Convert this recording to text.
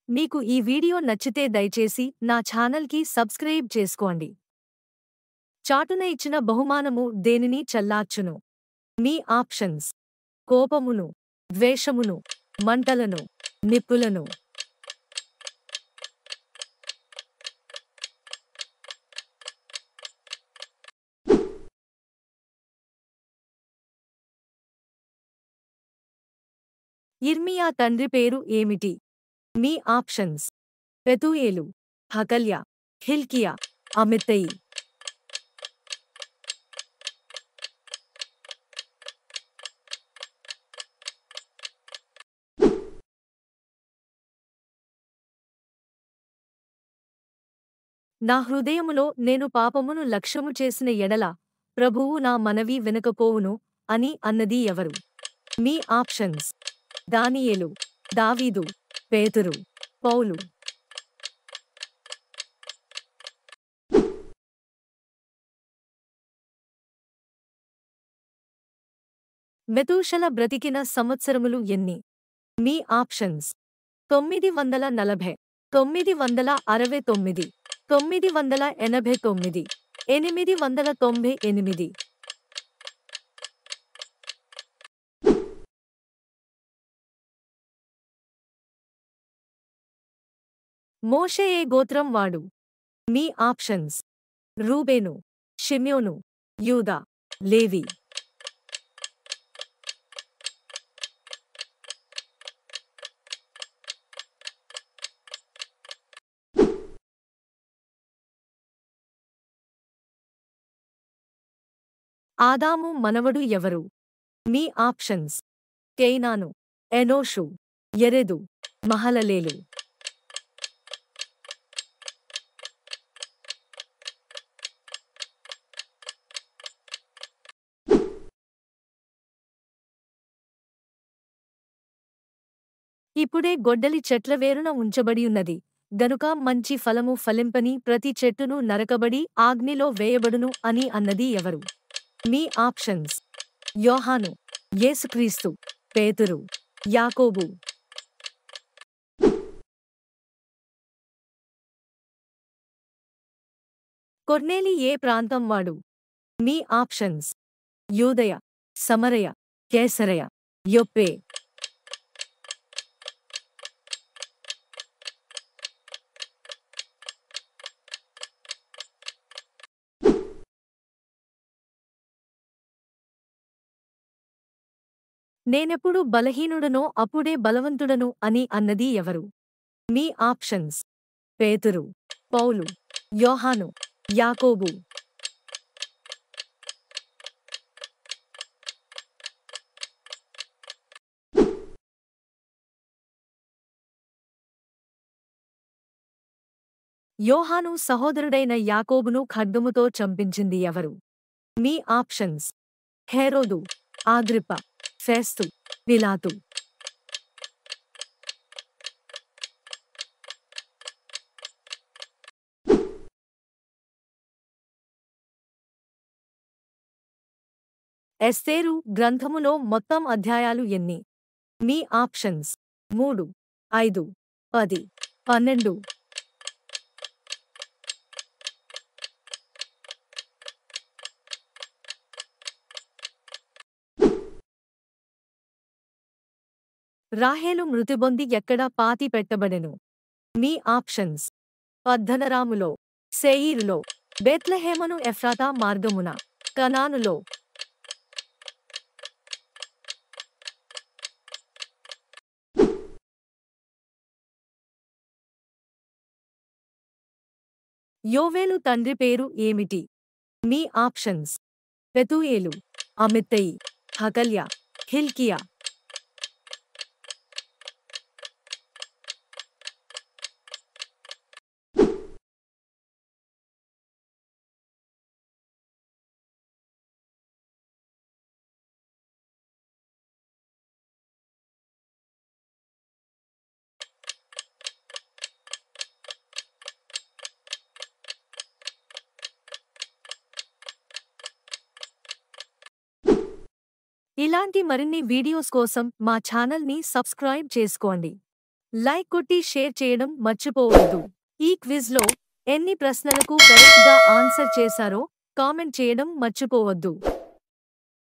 మీకు ఈ వీడియో నచ్చితే దయచేసి నా ఛానల్కి సబ్స్క్రైబ్ చేసుకోండి. చాటున ఇచ్చిన బహుమానము దేనిని చల్లార్చును? మీ ఆప్షన్స్: కోపమును, ద్వేషమును, మంటలను, నిప్పులను. యిర్మీయా తండ్రి పేరు ఏమిటి? మీ ఆప్షన్స్: పెతూయేలు, హకల్యా, హిల్కియా, అమిత్తయి. నా హృదయములో నేను పాపమును లక్ష్యము చేసిన ఎడల ప్రభువు నా మనవి వినకపోవును అని అన్నది ఎవరు? మీ ఆప్షన్స్: దానియేలు, దావీదు, పేతురు, పౌలు. మెతూషల బ్రతికిన సంవత్సరములు ఎన్ని? మీ ఆప్షన్స్: 940, 969, 989, 898. మోషే ఏ గోత్రం వాడు? మీ ఆప్షన్స్: రూబేను, షిమ్యోను, యూదా, లేవి. ఆదాము మనవడు ఎవరు? మీ ఆప్షన్స్: కేయినాను, ఎనోషు, యెరెదు, మహలలేలు. ఇప్పుడే గొడ్డలి చెట్ల వేరున ఉంచబడియున్నది గనుక మంచి ఫలము ఫలింపని ప్రతి చెట్టును నరకబడి ఆగ్నిలో వేయబడును అని అన్నది ఎవరు? మీ ఆప్షన్స్: యోహాను, యేసుక్రీస్తు, పేతురు, యాకోబు. కొర్నేలి ఏ ప్రాంతం వాడు? మీ ఆప్షన్స్: యూదయ, సమరయ, కేసరయ, యొప్పే. నేనెప్పుడు బలహీనుడనో అప్పుడే బలవంతుడను అని అన్నది ఎవరు? మీ ఆప్షన్స్: పేతురు, పౌలు, యోహాను, యాకోబు. యోహాను సహోదరుడైన యాకోబును ఖడ్గముతో చంపించింది ఎవరు? మీ ఆప్షన్స్: హేరోదు, ఆగ్రిప్ప, ఫేస్తు, పిలాతు. ఎస్తేరు గ్రంథములో మొత్తం అధ్యాయాలు ఎన్ని? మీ ఆప్షన్స్: 3, 5, 10, 12. రాహేలు మృతిబొంది ఎక్కడ పాతి పెట్టబడెను? మీ ఆప్షన్స్: పద్దనరాములో, శేయీరులో, బేత్లెహేమును ఎఫ్రాతా మార్గమున, కనానులో. యోవేలు తండ్రి పేరు ఏమిటి? మీ ఆప్షన్స్: పెతూయేలు, అమిత్తయి, హకల్యా, హిల్కియా. ఇలాంటి మరిన్ని వీడియోస్ కోసం మా ఛానల్ని సబ్స్క్రైబ్ చేసుకోండి. లైక్ కొట్టి షేర్ చేయడం మర్చిపోవద్దు. ఈ క్విజ్లో ఎన్ని ప్రశ్నలకు కరెక్ట్గా ఆన్సర్ చేశారో కామెంట్ చేయడం మర్చిపోవద్దు.